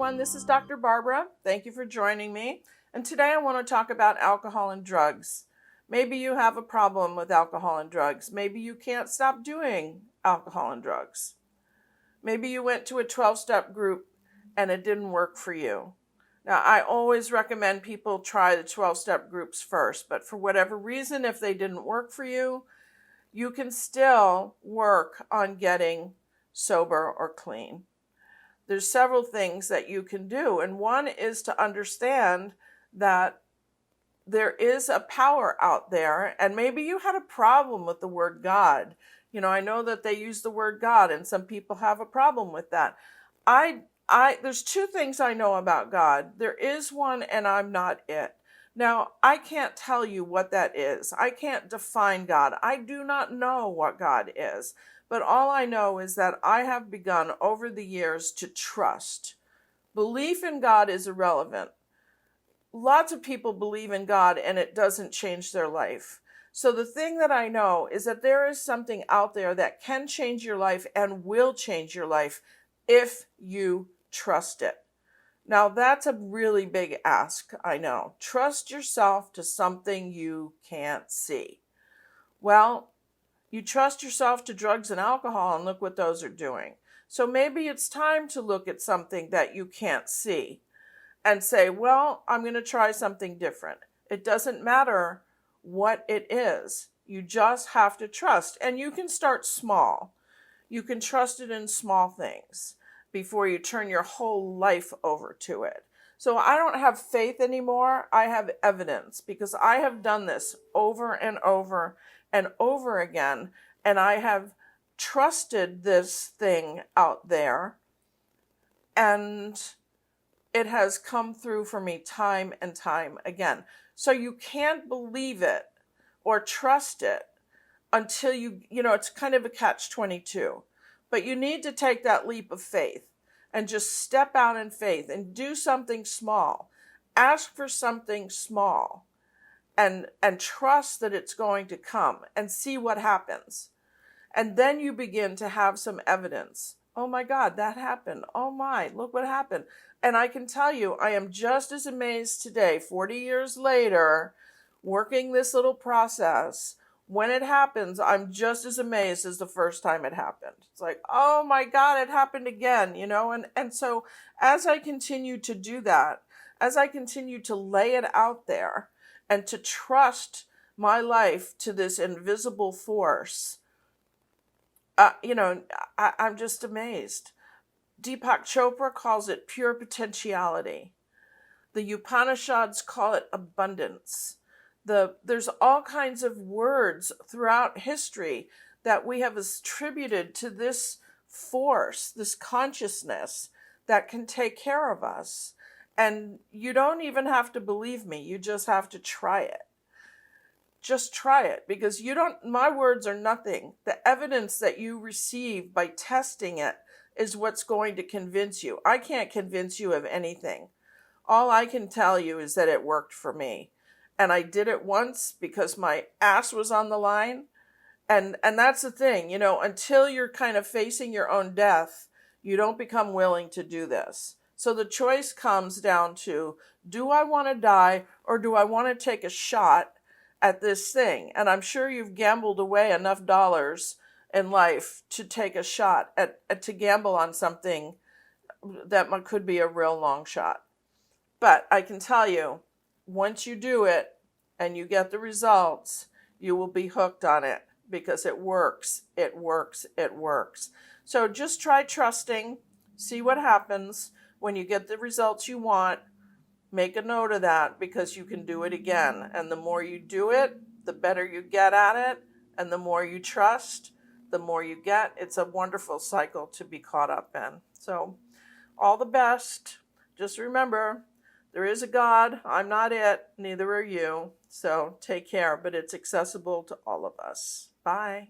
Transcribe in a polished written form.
everyone. This is Dr. Barbara. Thank you for joining me. And today I want to talk about alcohol and drugs. Maybe you have a problem with alcohol and drugs. Maybe you can't stop doing alcohol and drugs. Maybe you went to a 12-step group and it didn't work for you. Now, I always recommend people try the 12-step groups first, but for whatever reason, if they didn't work for you, you can still work on getting sober or clean. There's several things that you can do, and one is to understand that there is a power out there, and maybe you had a problem with the word God. You know, I know that they use the word God, and some people have a problem with that. There's two things I know about God. There is one, and I'm not it. Now, I can't tell you what that is. I can't define God. I do not know what God is. But all I know is that I have begun over the years to trust. Belief in God is irrelevant. Lots of people believe in God and it doesn't change their life. So the thing that I know is that there is something out there that can change your life and will change your life if you trust it. Now, that's a really big ask, I know. Trust yourself to something you can't see. Well, you trust yourself to drugs and alcohol, and look what those are doing. So maybe it's time to look at something that you can't see and say, well, I'm going to try something different. It doesn't matter what it is. You just have to trust. And you can start small. You can trust it in small things before you turn your whole life over to it. So I don't have faith anymore. I have evidence because I have done this over and over and over again, and I have trusted this thing out there, and it has come through for me time and time again. So you can't believe it or trust it until it's kind of a catch-22. But you need to take that leap of faith and just step out in faith and do something small. Ask for something small. And trust that it's going to come and see what happens. And then you begin to have some evidence. Oh my God, that happened. Oh my, look what happened. And I can tell you, I am just as amazed today, 40 years later, working this little process. When it happens, I'm just as amazed as the first time it happened. It's like, oh my God, it happened again, And so as I continue to do that, as I continue to lay it out there, and to trust my life to this invisible force, I'm just amazed. Deepak Chopra calls it pure potentiality. The Upanishads call it abundance. There's all kinds of words throughout history that we have attributed to this force, this consciousness that can take care of us. And you don't even have to believe me. You just have to try it. Just try it, because my words are nothing. The evidence that you receive by testing it is what's going to convince you. I can't convince you of anything. All I can tell you is that it worked for me. And I did it once because my ass was on the line. And that's the thing, until you're kind of facing your own death, you don't become willing to do this. So the choice comes down to, do I want to die or do I want to take a shot at this thing? And I'm sure you've gambled away enough dollars in life to take a shot to gamble on something that could be a real long shot. But I can tell you, once you do it and you get the results, you will be hooked on it because it works, it works, it works. So just try trusting, see what happens. When you get the results you want, make a note of that because you can do it again. And the more you do it, the better you get at it. And the more you trust, the more you get. It's a wonderful cycle to be caught up in. So all the best. Just remember, there is a God. I'm not it. Neither are you. So take care. But it's accessible to all of us. Bye.